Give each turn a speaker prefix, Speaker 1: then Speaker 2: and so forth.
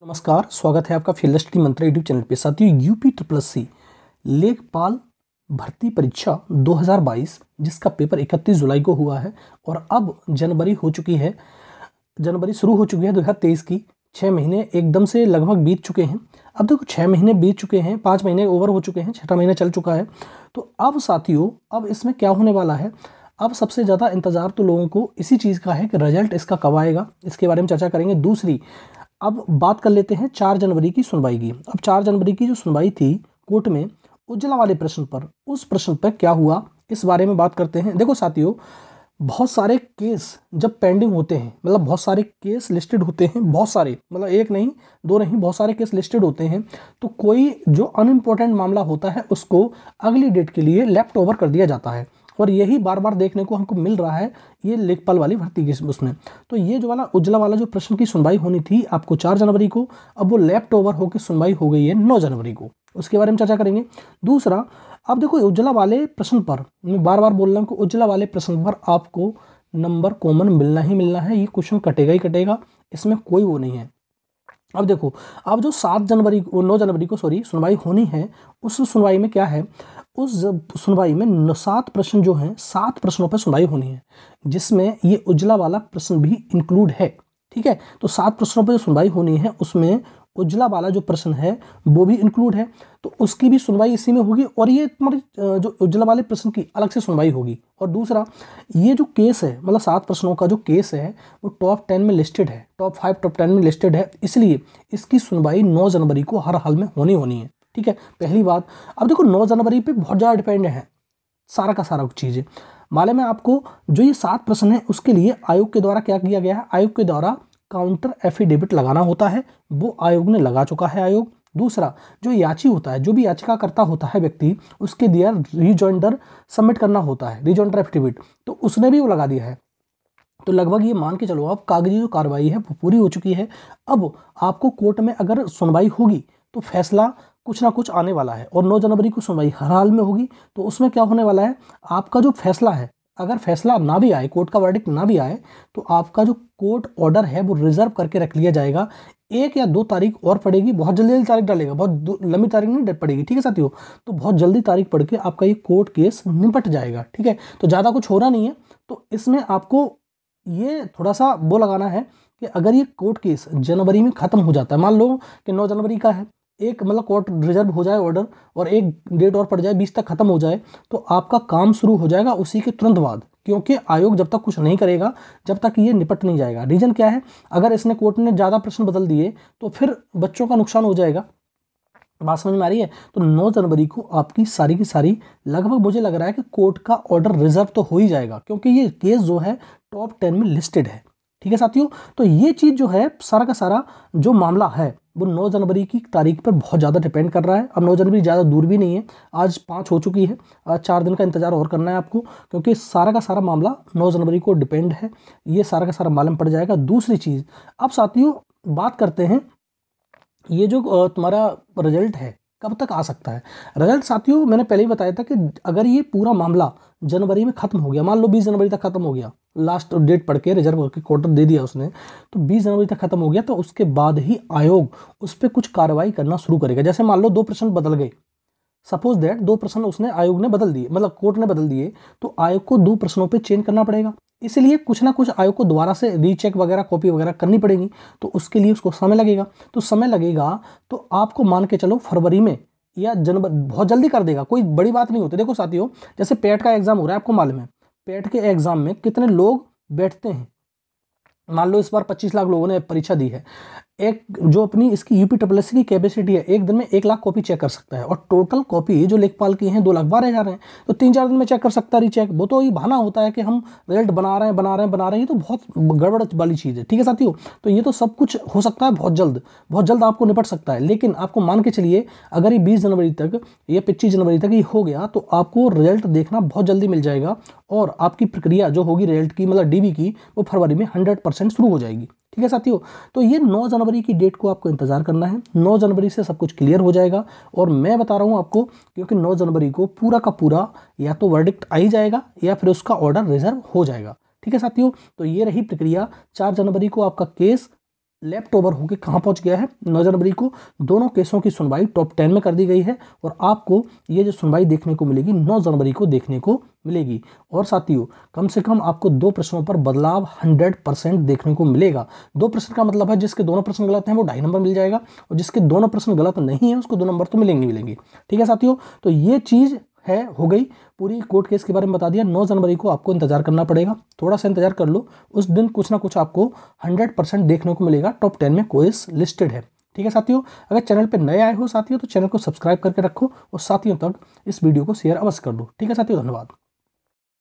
Speaker 1: नमस्कार, स्वागत है आपका फील्ड स्टडी मंत्र यूट्यूब चैनल पे। साथियों, यूपी लेखपाल भर्ती परीक्षा 2022 जिसका पेपर 31 जुलाई को हुआ है और अब जनवरी शुरू हो चुकी है 2023 की। 6 महीने एकदम से लगभग बीत चुके हैं। अब देखो 6 महीने बीत चुके हैं, 5 महीने ओवर हो चुके हैं, 6वां महीना चल चुका है। तो अब साथियों, अब इसमें क्या होने वाला है, अब सबसे ज़्यादा इंतज़ार तो लोगों को इसी चीज़ का है कि रिजल्ट इसका कब आएगा, इसके बारे में चर्चा करेंगे। दूसरी, अब बात कर लेते हैं 4 जनवरी की सुनवाई की। अब 4 जनवरी की जो सुनवाई थी कोर्ट में उज्ज्वला वाले प्रश्न पर, उस प्रश्न पर क्या हुआ इस बारे में बात करते हैं। देखो साथियों, बहुत सारे केस जब पेंडिंग होते हैं, मतलब बहुत सारे केस लिस्टेड होते हैं, बहुत सारे, मतलब एक नहीं दो नहीं, बहुत सारे केस लिस्टेड होते हैं, तो कोई जो अनइम्पोर्टेंट मामला होता है उसको अगली डेट के लिए लेफ्ट ओवर कर दिया जाता है। और यही बार बार देखने को हमको मिल रहा है ये लेखपाल वाली भर्ती के उसमें। तो ये जो वाला उज्ज्वला वाला जो प्रश्न की सुनवाई होनी थी आपको 4 जनवरी को, अब वो लेफ्ट ओवर होकर सुनवाई हो गई है 9 जनवरी को। उसके बारे में चर्चा करेंगे। दूसरा, अब देखो उज्ज्वला वाले प्रश्न पर मैं बार बार बोल रहा हूँ कि उज्ज्वला वाले प्रश्न पर आपको नंबर कॉमन मिलना ही मिलना है। ये क्वेश्चन कटेगा ही कटेगा, इसमें कोई वो नहीं है। अब देखो, अब जो 9 जनवरी को सुनवाई होनी है, उस सुनवाई में क्या है, उस सुनवाई में 7 प्रश्न जो हैं, 7 प्रश्नों पर सुनवाई होनी है, जिसमें ये उज्ज्वला वाला प्रश्न भी इंक्लूड है। ठीक है, तो 7 प्रश्नों पर जो सुनवाई होनी है उसमें उज्ज्वला वाला जो प्रश्न है वो भी इंक्लूड है, तो उसकी भी सुनवाई इसी में होगी। और ये तुम्हारी जो उज्ज्वला वाले प्रश्न की अलग से सुनवाई होगी। और दूसरा, ये जो केस है, मतलब 7 प्रश्नों का जो केस है वो टॉप 10 में लिस्टेड है, टॉप 5 टॉप 10 में लिस्टेड है, इसलिए इसकी सुनवाई 9 जनवरी को हर हाल में होनी है। ठीक है, पहली बात। अब देखो 9 जनवरी पे बहुत ज़्यादा डिपेंड है सारा का सारा चीज़ें। मालूम है आपको, जो ये 7 प्रश्न है उसके लिए आयोग के द्वारा क्या किया गया है, आयोग के द्वारा काउंटर एफिडेविट लगाना होता है, वो आयोग ने लगा चुका है आयोग। दूसरा, जो याची होता है, जो भी याचिका करता होता है व्यक्ति, उसके दिया रिजॉइंडर सबमिट करना होता है, रिजॉइंडर एफिडेविट, तो उसने भी वो लगा दिया है। तो लगभग ये मान के चलो अब कागजी जो कार्रवाई है वो पूरी हो चुकी है। अब आपको कोर्ट में अगर सुनवाई होगी तो फैसला कुछ ना कुछ आने वाला है, और 9 जनवरी को सुनवाई हर हाल में होगी। तो उसमें क्या होने वाला है, आपका जो फैसला है, अगर फैसला ना भी आए, कोर्ट का वर्डिक्ट ना भी आए, तो आपका जो कोर्ट ऑर्डर है वो रिजर्व करके रख लिया जाएगा। 1 या 2 तारीख और पड़ेगी, बहुत जल्दी तारीख डालेगा, बहुत लंबी तारीख नहीं पड़ेगी। ठीक है साथियों, तो बहुत जल्दी तारीख पड़ के आपका ये कोर्ट केस निपट जाएगा। ठीक है, तो ज़्यादा कुछ हो रहा नहीं है। तो इसमें आपको ये थोड़ा सा वो लगाना है कि अगर ये कोर्ट केस जनवरी में ख़त्म हो जाता है, मान लो कि 9 जनवरी का है, एक मतलब कोर्ट रिजर्व हो जाए ऑर्डर और एक डेट और पड़ जाए, 20 तक खत्म हो जाए, तो आपका काम शुरू हो जाएगा उसी के तुरंत बाद, क्योंकि आयोग जब तक कुछ नहीं करेगा जब तक ये निपट नहीं जाएगा। रीजन क्या है, अगर इसने कोर्ट ने ज़्यादा प्रश्न बदल दिए तो फिर बच्चों का नुकसान हो जाएगा। बात समझ में आ रही है? तो 9 जनवरी को आपकी सारी की सारी लगभग मुझे लग रहा है कि कोर्ट का ऑर्डर रिजर्व तो हो ही जाएगा, क्योंकि ये केस जो है टॉप 10 में लिस्टेड है। ठीक है साथियों, तो ये चीज़ जो है सारा का सारा जो मामला है वो 9 जनवरी की तारीख पर बहुत ज़्यादा डिपेंड कर रहा है। अब 9 जनवरी ज़्यादा दूर भी नहीं है, आज 5 हो चुकी है, आज 4 दिन का इंतजार और करना है आपको, क्योंकि सारा का सारा मामला 9 जनवरी को डिपेंड है। ये सारा का सारा मालूम पड़ जाएगा। दूसरी चीज़, अब साथियों बात करते हैं, ये जो तुम्हारा रिजल्ट है कब तक आ सकता है। रिजल्ट साथियों मैंने पहले ही बताया था कि अगर ये पूरा मामला जनवरी में खत्म हो गया, मान लो 20 जनवरी तक खत्म हो गया, लास्ट डेट पढ़ के रिजर्व करके कोर्ट दे दिया उसने, तो 20 जनवरी तक खत्म हो गया, तो उसके बाद ही आयोग उस पर कुछ कार्रवाई करना शुरू करेगा। जैसे मान लो 2 प्रश्न बदल गए, सपोज दैट 2 प्रश्न उसने आयोग ने बदल दिए, मतलब कोर्ट ने बदल दिए, तो आयोग को 2 प्रश्नों पे चेंज करना पड़ेगा। इसलिए कुछ ना कुछ आयोग को दोबारा से रीचेक वगैरह कॉपी वगैरह करनी पड़ेगी, तो उसके लिए उसको समय लगेगा। तो समय लगेगा तो आपको मान के चलो फरवरी में या जनवरी, बहुत जल्दी कर देगा, कोई बड़ी बात नहीं होती। देखो साथियों, जैसे पेट का एग्जाम हो रहा है, आपको मालूम है पेट के एग्जाम में कितने लोग बैठते हैं। मान लो इस बार 25 लाख लोगों ने परीक्षा दी है। एक जो अपनी इसकी यूपी की कैपेसिटी है, एक दिन में 1 लाख कॉपी चेक कर सकता है, और टोटल कॉपी जो लेखपाल की हैं 2,12,000 हैं, तो 3-4 दिन में चेक कर सकता है रीचेक। वो तो ये बहाना होता है कि हम रिजल्ट बना रहे हैं, ये तो बहुत गड़बड़ वाली चीज़ है। ठीक है साथियों, तो ये तो सब कुछ हो सकता है बहुत जल्द आपको निपट सकता है। लेकिन आपको मान के चलिए अगर ये 20 जनवरी तक या 25 जनवरी तक ये हो गया, तो आपको रिजल्ट देखना बहुत जल्दी मिल जाएगा, और आपकी प्रक्रिया जो होगी रिजल्ट की, मतलब डीबी की, वो फरवरी में 100% शुरू हो जाएगी। ठीक है साथियों, तो ये 9 जनवरी की डेट को आपको इंतजार करना है। 9 जनवरी से सब कुछ क्लियर हो जाएगा, और मैं बता रहा हूँ आपको, क्योंकि 9 जनवरी को पूरा का पूरा या तो वर्डिक्ट आ ही जाएगा या फिर उसका ऑर्डर रिजर्व हो जाएगा। ठीक है साथियों, तो ये रही प्रक्रिया। 4 जनवरी को आपका केस लेफ्ट ओवर होकर कहाँ पहुँच गया है, 9 जनवरी को दोनों केसों की सुनवाई टॉप 10 में कर दी गई है और आपको ये जो सुनवाई देखने को मिलेगी 9 जनवरी को देखने को मिलेगी। और साथियों कम से कम आपको 2 प्रश्नों पर बदलाव 100% देखने को मिलेगा। 2 प्रश्न का मतलब है जिसके दोनों प्रश्न गलत हैं वो 2.5 नंबर मिल जाएगा और जिसके दोनों प्रश्न गलत नहीं है उसको 2 नंबर तो मिलेंगे। ठीक है साथियों, तो ये चीज़ है हो गई, पूरी कोर्ट केस के बारे में बता दिया। 9 जनवरी को आपको इंतजार करना पड़ेगा, थोड़ा सा इंतजार कर लो, उस दिन कुछ ना कुछ आपको 100% देखने को मिलेगा। टॉप 10 में क्विज लिस्टेड है। ठीक है साथियों, अगर चैनल पे नए आए हो साथियों तो चैनल को सब्सक्राइब करके रखो और साथियों तक इस वीडियो को शेयर अवश्य कर दो। ठीक है साथियों, धन्यवाद।